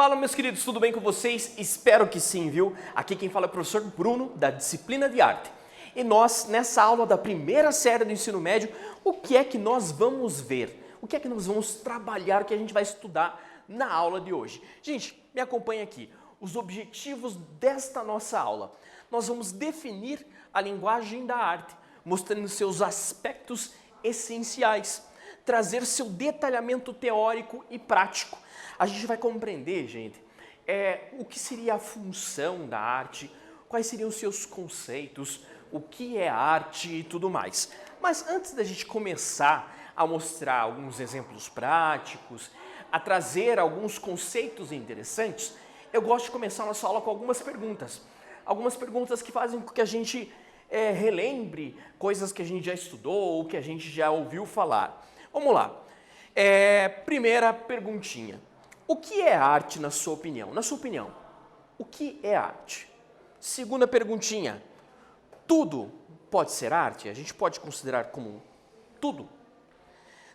Fala, meus queridos, tudo bem com vocês? Espero que sim, viu? Aqui quem fala é o professor Bruno, da disciplina de arte. E nós, nessa aula da primeira série do ensino médio, o que é que nós vamos ver? O que é que nós vamos trabalhar, o que a gente vai estudar na aula de hoje? Gente, me acompanha aqui. Os objetivos desta nossa aula. Nós vamos definir a linguagem da arte, mostrando seus aspectos essenciais, trazer seu detalhamento teórico e prático. A gente vai compreender, gente, o que seria a função da arte, quais seriam os seus conceitos, o que é arte e tudo mais. Mas antes da gente começar a mostrar alguns exemplos práticos, a trazer alguns conceitos interessantes, eu gosto de começar a nossa aula com algumas perguntas. Algumas perguntas que fazem com que a gente relembre coisas que a gente já estudou ou que a gente já ouviu falar. Vamos lá. Primeira perguntinha. O que é arte na sua opinião? Na sua opinião, o que é arte? Segunda perguntinha. Tudo pode ser arte? A gente pode considerar como tudo?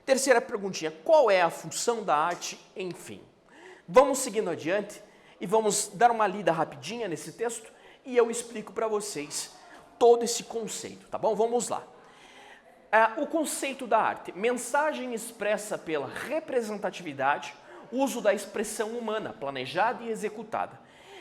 Terceira perguntinha. Qual é a função da arte, enfim? Vamos seguindo adiante e vamos dar uma lida rapidinha nesse texto e eu explico para vocês todo esse conceito, tá bom? Vamos lá. O conceito da arte, mensagem expressa pela representatividade, uso da expressão humana, planejada e executada.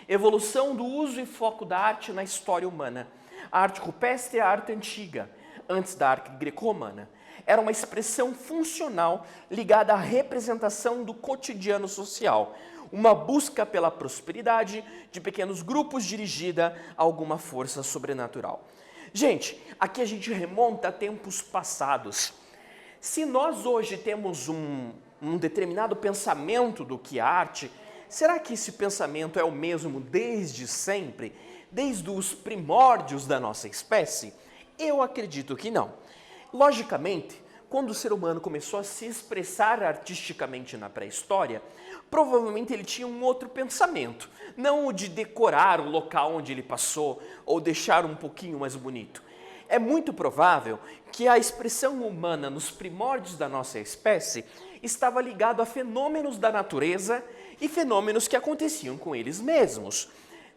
Evolução do uso e foco da arte na história humana. A arte rupestre é a arte antiga, antes da arte greco-romana. Era uma expressão funcional ligada à representação do cotidiano social, uma busca pela prosperidade de pequenos grupos dirigida a alguma força sobrenatural. Gente, aqui a gente remonta a tempos passados. Se nós hoje temos um determinado pensamento do que é arte, será que esse pensamento é o mesmo desde sempre, desde os primórdios da nossa espécie? Eu acredito que não. Logicamente, quando o ser humano começou a se expressar artisticamente na pré-história, provavelmente ele tinha um outro pensamento, não o de decorar o local onde ele passou ou deixar um pouquinho mais bonito. É muito provável que a expressão humana nos primórdios da nossa espécie estava ligado a fenômenos da natureza e fenômenos que aconteciam com eles mesmos,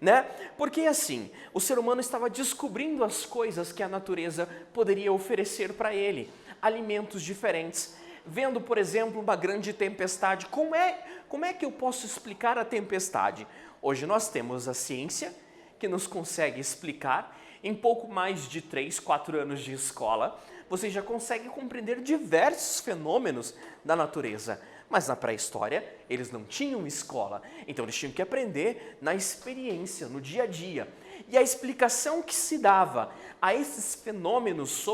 né? Porque assim, o ser humano estava descobrindo as coisas que a natureza poderia oferecer para ele, alimentos diferentes, vendo, por exemplo, uma grande tempestade. Como é que eu posso explicar a tempestade? Hoje nós temos a ciência que nos consegue explicar. Em pouco mais de 3, 4 anos de escola, você já consegue compreender diversos fenômenos da natureza. Mas na pré-história, eles não tinham escola, então eles tinham que aprender na experiência, no dia a dia. E a explicação que se dava a esses fenômenos,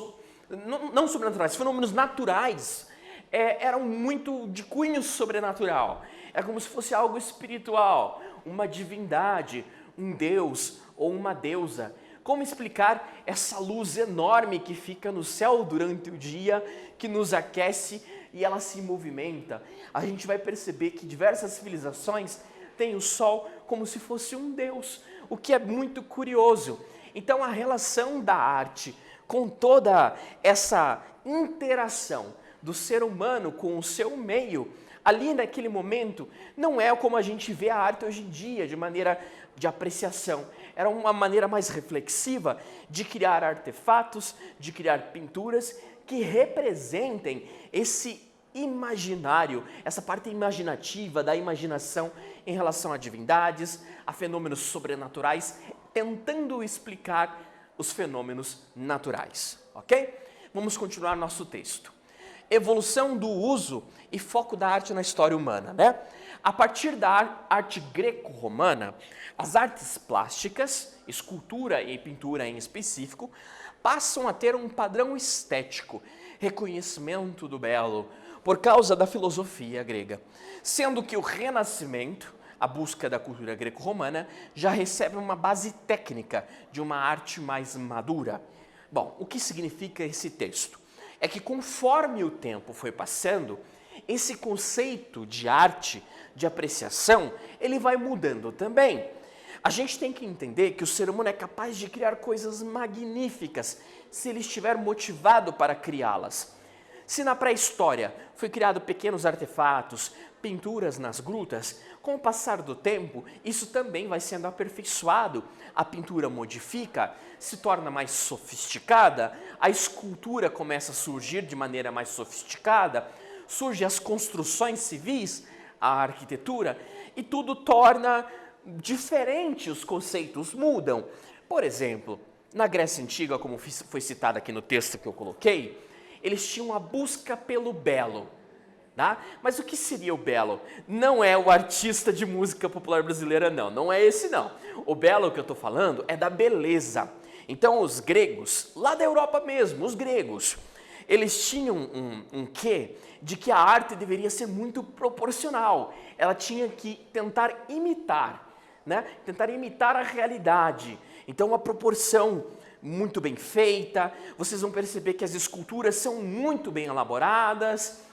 não sobrenaturais, fenômenos naturais, eram muito de cunho sobrenatural. É como se fosse algo espiritual, uma divindade, um deus ou uma deusa. Como explicar essa luz enorme que fica no céu durante o dia, que nos aquece e ela se movimenta? A gente vai perceber que diversas civilizações têm o sol como se fosse um deus, o que é muito curioso. Então a relação da arte com toda essa interação do ser humano com o seu meio, ali naquele momento, não é como a gente vê a arte hoje em dia, de maneira de apreciação. Era uma maneira mais reflexiva de criar artefatos, de criar pinturas que representem esse imaginário, essa parte imaginativa da imaginação em relação a divindades, a fenômenos sobrenaturais, tentando explicar os fenômenos naturais, ok? Vamos continuar nosso texto. Evolução do uso e foco da arte na história humana, né? A partir da arte greco-romana, as artes plásticas, escultura e pintura em específico, passam a ter um padrão estético, reconhecimento do belo, por causa da filosofia grega, sendo que o Renascimento, a busca da cultura greco-romana, já recebe uma base técnica de uma arte mais madura. Bom, o que significa esse texto? É que conforme o tempo foi passando, esse conceito de arte, de apreciação, ele vai mudando também. A gente tem que entender que o ser humano é capaz de criar coisas magníficas se ele estiver motivado para criá-las. Se na pré-história foi criado pequenos artefatos, pinturas nas grutas, com o passar do tempo, isso também vai sendo aperfeiçoado. A pintura modifica, se torna mais sofisticada, a escultura começa a surgir de maneira mais sofisticada, surgem as construções civis, a arquitetura, e tudo torna diferente, os conceitos mudam. Por exemplo, na Grécia Antiga, como foi citado aqui no texto que eu coloquei, eles tinham a busca pelo belo. Tá? Mas o que seria o belo? Não é o artista de música popular brasileira, não é esse não. O belo que eu estou falando é da beleza. Então os gregos, lá da Europa mesmo, os gregos, eles tinham um quê de que a arte deveria ser muito proporcional. Ela tinha que tentar imitar, né? Tentar imitar a realidade. Então uma proporção muito bem feita, vocês vão perceber que as esculturas são muito bem elaboradas,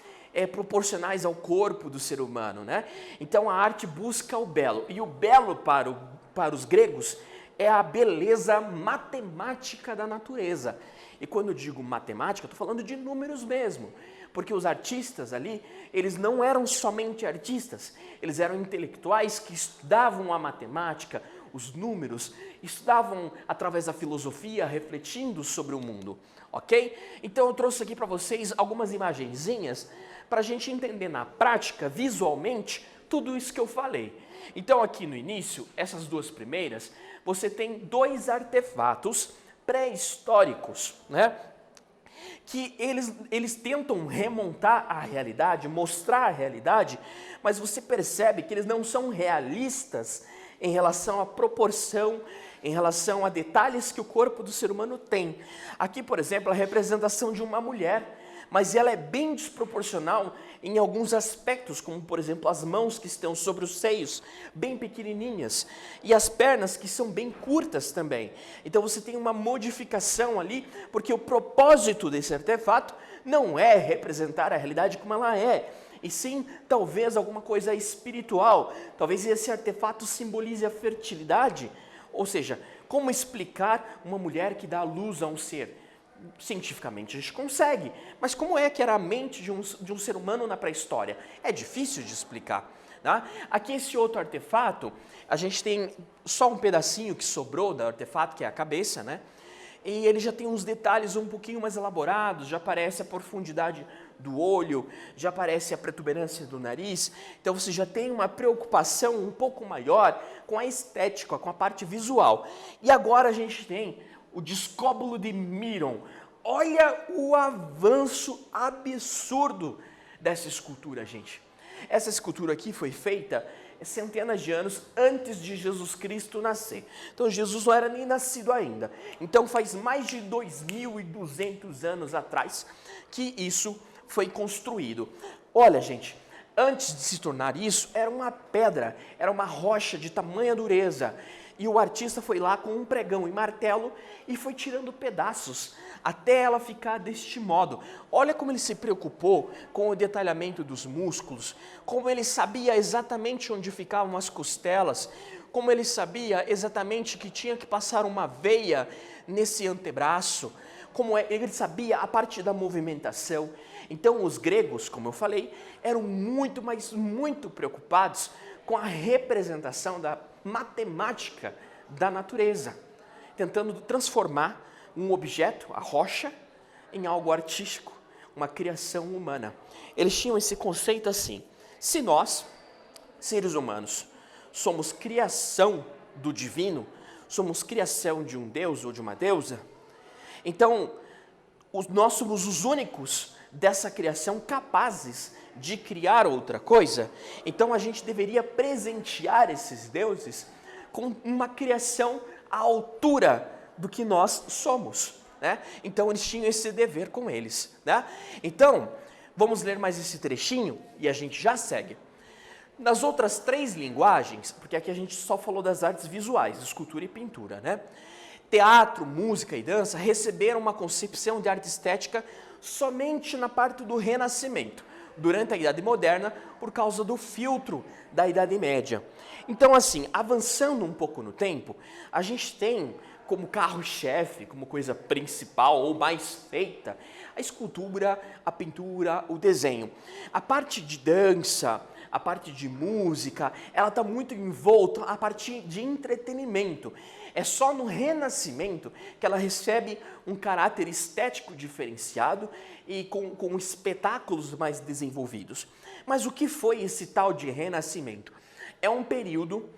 proporcionais ao corpo do ser humano, né? Então a arte busca o belo, e o belo para os gregos é a beleza matemática da natureza. E quando eu digo matemática, eu estou falando de números mesmo, porque os artistas ali, eles não eram somente artistas, eles eram intelectuais que estudavam a matemática, os números, estudavam através da filosofia, refletindo sobre o mundo, ok? Então eu trouxe aqui para vocês algumas imagenzinhas para a gente entender na prática, visualmente, tudo isso que eu falei. Então aqui no início, essas duas primeiras, você tem dois artefatos pré-históricos, né? Que eles tentam remontar a realidade, mostrar a realidade, mas você percebe que eles não são realistas em relação à proporção, em relação a detalhes que o corpo do ser humano tem. Aqui, por exemplo, a representação de uma mulher, mas ela é bem desproporcional em alguns aspectos, como por exemplo as mãos que estão sobre os seios, bem pequenininhas, e as pernas que são bem curtas também. Então você tem uma modificação ali, porque o propósito desse artefato não é representar a realidade como ela é, e sim talvez alguma coisa espiritual. Talvez esse artefato simbolize a fertilidade, ou seja, como explicar uma mulher que dá luz a um ser? Cientificamente a gente consegue, mas como é que era a mente de um ser humano na pré-história? É difícil de explicar. Tá? Aqui esse outro artefato, a gente tem só um pedacinho que sobrou do artefato, que é a cabeça, né? E ele já tem uns detalhes um pouquinho mais elaborados, já aparece a profundidade do olho, já aparece a protuberância do nariz, então você já tem uma preocupação um pouco maior com a estética, com a parte visual. E agora a gente tem o Discóbulo de Miron. Olha o avanço absurdo dessa escultura, gente. Essa escultura aqui foi feita centenas de anos antes de Jesus Cristo nascer. Então Jesus não era nem nascido ainda. Então faz mais de 2.200 anos atrás que isso foi construído. Olha, gente, antes de se tornar isso, era uma pedra, era uma rocha de tamanha dureza. E o artista foi lá com um pregão e martelo e foi tirando pedaços até ela ficar deste modo. Olha como ele se preocupou com o detalhamento dos músculos, como ele sabia exatamente onde ficavam as costelas, como ele sabia exatamente que tinha que passar uma veia nesse antebraço, como ele sabia a parte da movimentação. Então os gregos, como eu falei, eram muito, mas muito preocupados com a representação da matemática da natureza, tentando transformar um objeto, a rocha, em algo artístico, uma criação humana. Eles tinham esse conceito assim: se nós, seres humanos, somos criação do divino, somos criação de um deus ou de uma deusa, então nós somos os únicos dessa criação capazes de criar outra coisa. Então a gente deveria presentear esses deuses com uma criação à altura do que nós somos, né? Então eles tinham esse dever com eles, né? Então vamos ler mais esse trechinho e a gente já segue. Nas outras três linguagens, porque aqui a gente só falou das artes visuais, escultura e pintura, né? Teatro, música e dança receberam uma concepção de arte estética somente na parte do Renascimento, durante a Idade Moderna, por causa do filtro da Idade Média. Então, assim, avançando um pouco no tempo, a gente tem como carro-chefe, como coisa principal ou mais feita, a escultura, a pintura, o desenho. A parte de dança, a parte de música, ela está muito envolta a partir de entretenimento. É só no Renascimento que ela recebe um caráter estético diferenciado e com espetáculos mais desenvolvidos. Mas o que foi esse tal de Renascimento? É um período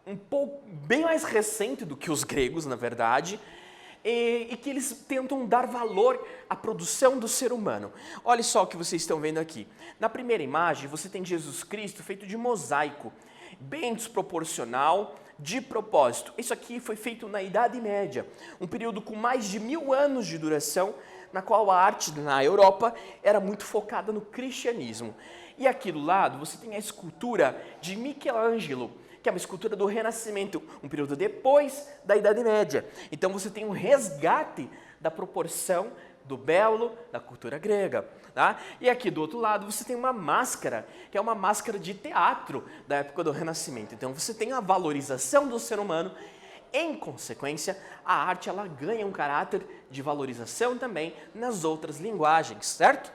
um pouco bem mais recente do que os gregos, na verdade, e que eles tentam dar valor à produção do ser humano. Olha só o que vocês estão vendo aqui. Na primeira imagem, você tem Jesus Cristo feito de mosaico, bem desproporcional, de propósito. Isso aqui foi feito na Idade Média, um período com mais de 1000 anos de duração, na qual a arte na Europa era muito focada no cristianismo. E aqui do lado você tem a escultura de Michelangelo, que é uma escultura do Renascimento, um período depois da Idade Média. Então você tem um resgate da proporção do belo da cultura grega. Tá? E aqui do outro lado você tem uma máscara, que é uma máscara de teatro da época do Renascimento. Então você tem a valorização do ser humano. Em consequência, a arte ela ganha um caráter de valorização também nas outras linguagens, certo?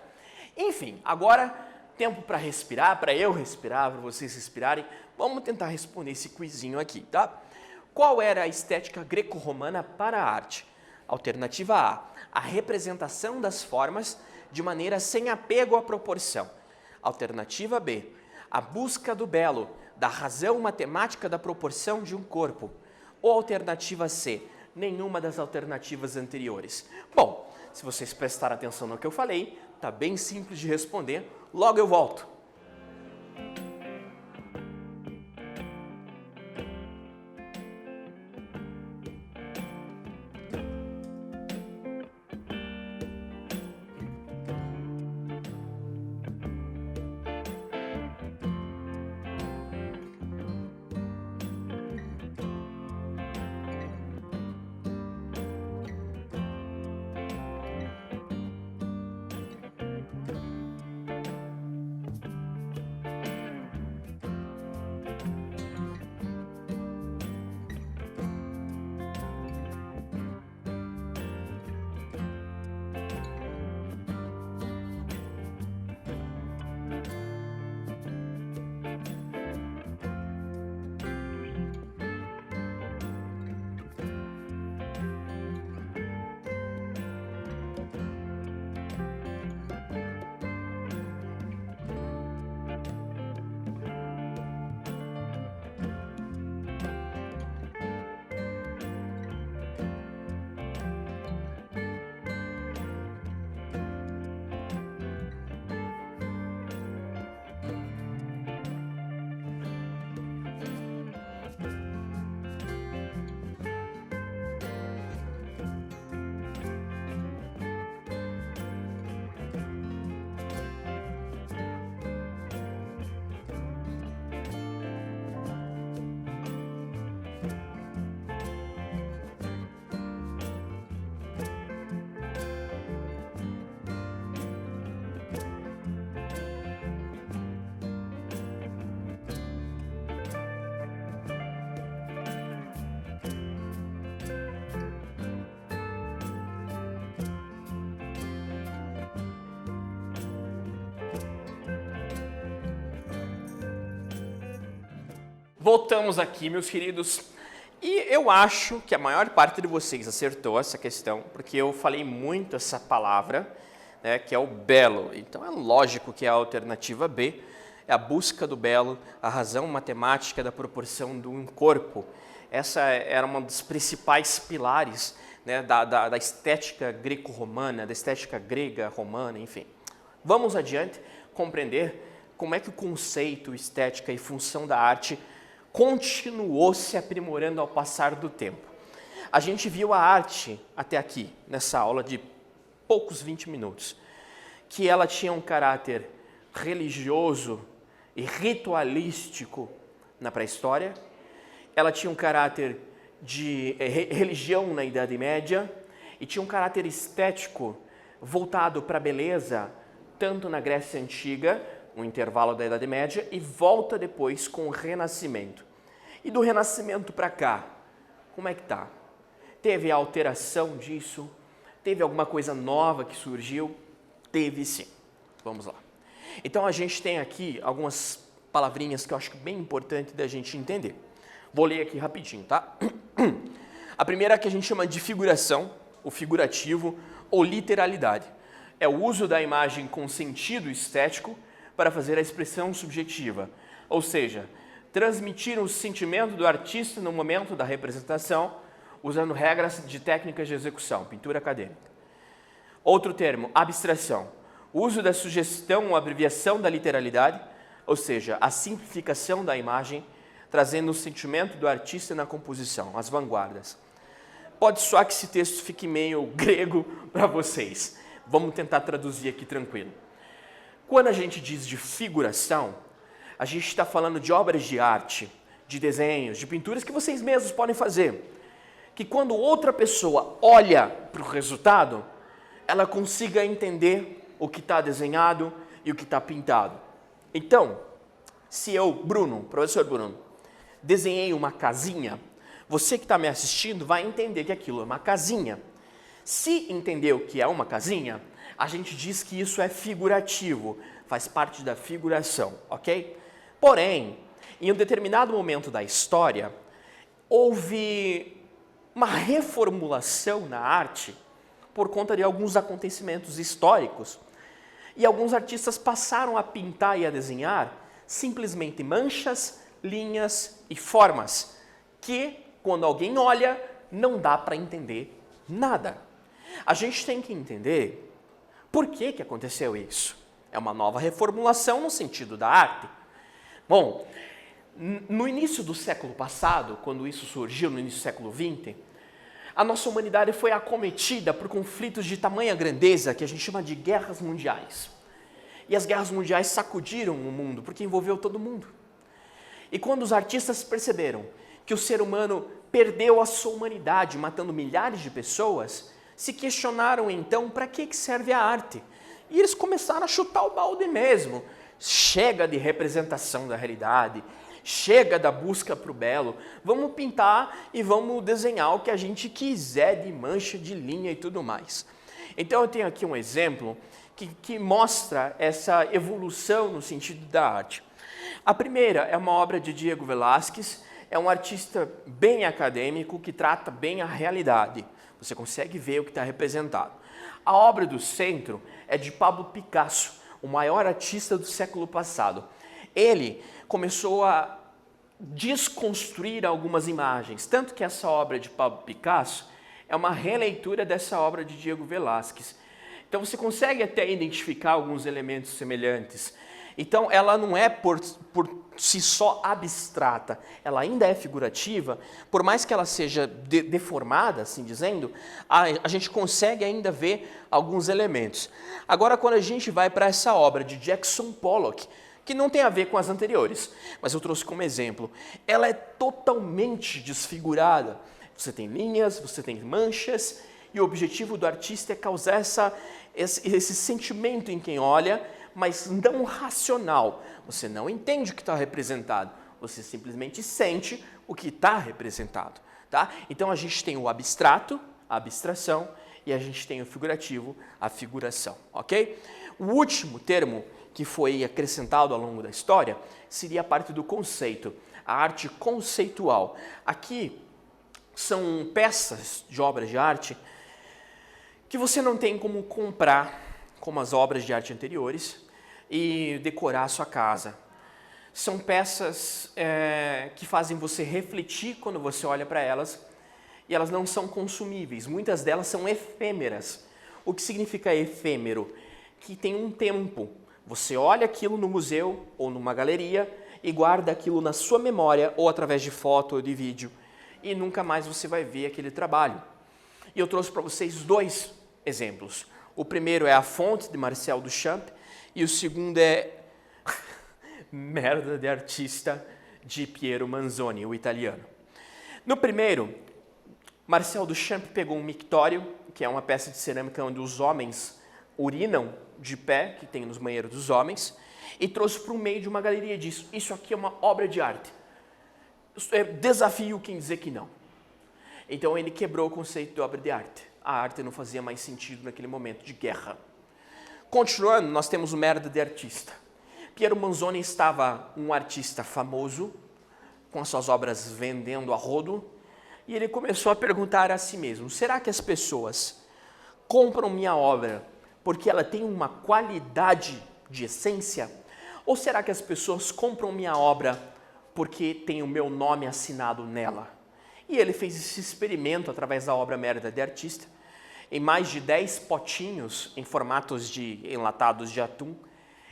Enfim, agora tempo para respirar, para eu respirar, para vocês respirarem. Vamos tentar responder esse quizinho aqui, tá? Qual era a estética greco-romana para a arte? Alternativa A, a representação das formas de maneira sem apego à proporção. Alternativa B, a busca do belo, da razão matemática da proporção de um corpo. Ou alternativa C, nenhuma das alternativas anteriores. Bom, se vocês prestarem atenção no que eu falei, tá bem simples de responder. Logo eu volto. Voltamos aqui, meus queridos, e eu acho que a maior parte de vocês acertou essa questão, porque eu falei muito essa palavra, né, que é o belo. Então é lógico que é a alternativa B, é a busca do belo, a razão matemática da proporção de um corpo. Essa era uma dos principais pilares, né, da estética greco-romana, da estética grega, romana, enfim. Vamos adiante compreender como é que o conceito, estética e função da arte continuou se aprimorando ao passar do tempo. A gente viu a arte até aqui, nessa aula de poucos 20 minutos, que ela tinha um caráter religioso e ritualístico na pré-história, ela tinha um caráter de religião na Idade Média e tinha um caráter estético voltado para a beleza, tanto na Grécia Antiga, no intervalo da Idade Média, e volta depois com o Renascimento. E do Renascimento para cá, como é que tá? Teve a alteração disso? Teve alguma coisa nova que surgiu? Teve sim. Vamos lá. Então a gente tem aqui algumas palavrinhas que eu acho que é bem importante da gente entender. Vou ler aqui rapidinho, tá? A primeira que a gente chama de figuração, o figurativo ou literalidade. É o uso da imagem com sentido estético para fazer a expressão subjetiva, ou seja, transmitir o sentimento do artista no momento da representação, usando regras de técnicas de execução, pintura acadêmica. Outro termo, abstração. O uso da sugestão ou abreviação da literalidade, ou seja, a simplificação da imagem, trazendo o sentimento do artista na composição, as vanguardas. Pode soar que esse texto fique meio grego para vocês. Vamos tentar traduzir aqui tranquilo. Quando a gente diz de figuração, a gente está falando de obras de arte, de desenhos, de pinturas que vocês mesmos podem fazer. Que quando outra pessoa olha para o resultado, ela consiga entender o que está desenhado e o que está pintado. Então, se eu, Bruno, professor Bruno, desenhei uma casinha, você que está me assistindo vai entender que aquilo é uma casinha. Se entender o que é uma casinha, a gente diz que isso é figurativo, faz parte da figuração, ok? Porém, em um determinado momento da história, houve uma reformulação na arte por conta de alguns acontecimentos históricos e alguns artistas passaram a pintar e a desenhar simplesmente manchas, linhas e formas que, quando alguém olha, não dá para entender nada. A gente tem que entender por que aconteceu isso. É uma nova reformulação no sentido da arte. Bom, no início do século passado, quando isso surgiu, no início do século XX, a nossa humanidade foi acometida por conflitos de tamanha grandeza que a gente chama de guerras mundiais. E as guerras mundiais sacudiram o mundo, porque envolveu todo mundo. E quando os artistas perceberam que o ser humano perdeu a sua humanidade, matando milhares de pessoas, se questionaram então para que serve a arte. E eles começaram a chutar o balde mesmo. Chega de representação da realidade, chega da busca para o belo, vamos pintar e vamos desenhar o que a gente quiser de mancha, de linha e tudo mais. Então eu tenho aqui um exemplo que mostra essa evolução no sentido da arte. A primeira é uma obra de Diego Velázquez, é um artista bem acadêmico que trata bem a realidade. Você consegue ver o que está representado. A obra do centro é de Pablo Picasso, o maior artista do século passado. Ele começou a desconstruir algumas imagens, tanto que essa obra de Pablo Picasso é uma releitura dessa obra de Diego Velázquez. Então você consegue até identificar alguns elementos semelhantes. Então ela não é por si só abstrata, ela ainda é figurativa, por mais que ela seja deformada, assim dizendo, a gente consegue ainda ver alguns elementos. Agora quando a gente vai para essa obra de Jackson Pollock, que não tem a ver com as anteriores, mas eu trouxe como exemplo, ela é totalmente desfigurada. Você tem linhas, você tem manchas, e o objetivo do artista é causar esse sentimento em quem olha, mas não racional. Você não entende o que está representado, você simplesmente sente o que está representado. Tá? Então a gente tem o abstrato, a abstração, e a gente tem o figurativo, a figuração. Ok? O último termo que foi acrescentado ao longo da história seria a parte do conceito, a arte conceitual. Aqui são peças de obras de arte que você não tem como comprar, como as obras de arte anteriores, e decorar a sua casa. São peças que fazem você refletir quando você olha para elas, e elas não são consumíveis. Muitas delas são efêmeras. O que significa efêmero? Que tem um tempo. Você olha aquilo no museu ou numa galeria e guarda aquilo na sua memória, ou através de foto ou de vídeo, e nunca mais você vai ver aquele trabalho. E eu trouxe para vocês dois exemplos. O primeiro é A Fonte, de Marcel Duchamp, e o segundo é Merda de Artista, de Piero Manzoni, o italiano. No primeiro, Marcel Duchamp pegou um mictório, que é uma peça de cerâmica onde os homens urinam de pé, que tem nos banheiros dos homens, e trouxe para o meio de uma galeria e disse: isso aqui é uma obra de arte. Desafio quem dizer que não. Então ele quebrou o conceito de obra de arte. a arte não fazia mais sentido naquele momento de guerra. Continuando, nós temos o merda de artista. Piero Manzoni estava um artista famoso, com as suas obras vendendo a rodo, e ele começou a perguntar a si mesmo, será que as pessoas compram minha obra porque ela tem uma qualidade de essência? Ou será que as pessoas compram minha obra porque tem o meu nome assinado nela? E ele fez esse experimento através da obra Merda de Artista, em mais de 10 potinhos em formatos de enlatados de atum,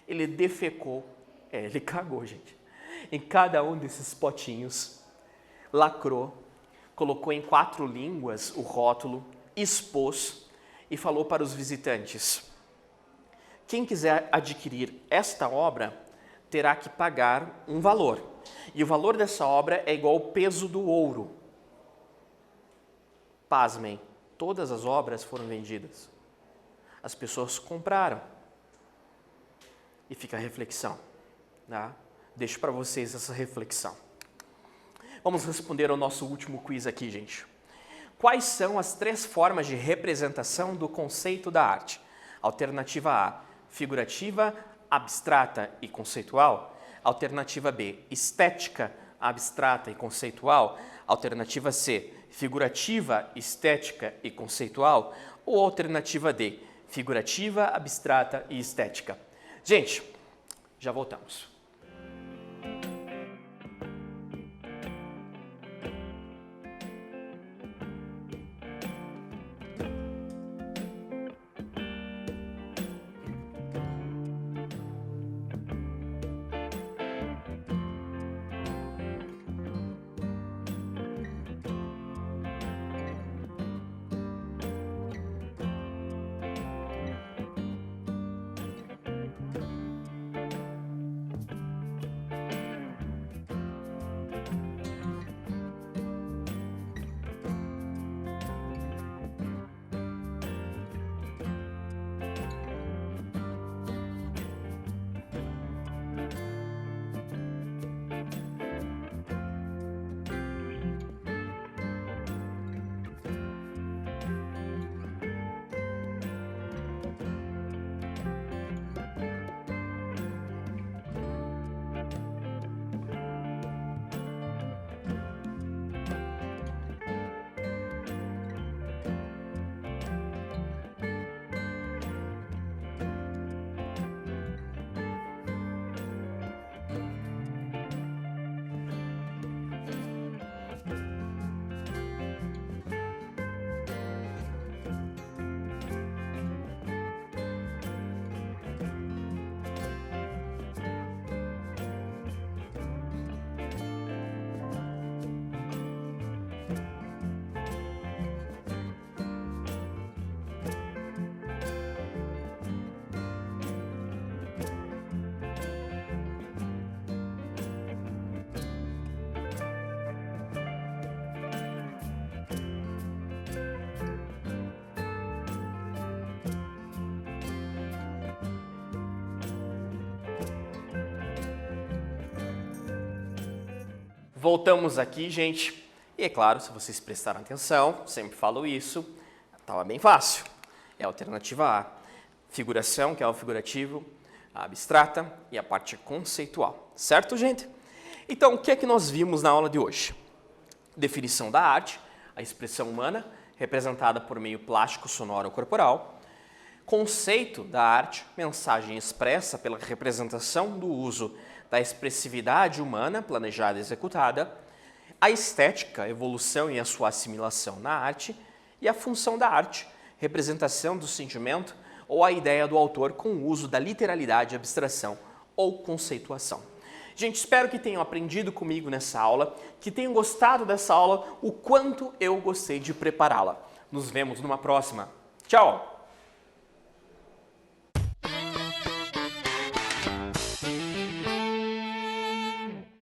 ele defecou, ele cagou, gente, em cada um desses potinhos, lacrou, colocou em 4 línguas o rótulo, expôs e falou para os visitantes: quem quiser adquirir esta obra terá que pagar um valor. E o valor dessa obra é igual ao peso do ouro. Pasmem, todas as obras foram vendidas. As pessoas compraram. E fica a reflexão. Tá? Deixo para vocês essa reflexão. Vamos responder ao nosso último quiz aqui, gente. Quais são as 3 formas de representação do conceito da arte? Alternativa A, figurativa, abstrata e conceitual. Alternativa B, estética, abstrata e conceitual. Alternativa C, figurativa, estética e conceitual. Ou alternativa D, figurativa, abstrata e estética. Gente, já voltamos. Voltamos aqui, gente. E é claro, se vocês prestaram atenção, sempre falo isso, estava bem fácil. É a alternativa A. Figuração, que é o figurativo, a abstrata e a parte conceitual. Certo, gente? Então, o que é que nós vimos na aula de hoje? Definição da arte, a expressão humana, representada por meio plástico, sonoro ou corporal. Conceito da arte, mensagem expressa pela representação do uso da expressividade humana, planejada e executada. A estética, evolução e a sua assimilação na arte. E a função da arte, representação do sentimento ou a ideia do autor com o uso da literalidade, abstração ou conceituação. Gente, espero que tenham aprendido comigo nessa aula, que tenham gostado dessa aula, o quanto eu gostei de prepará-la. Nos vemos numa próxima. Tchau!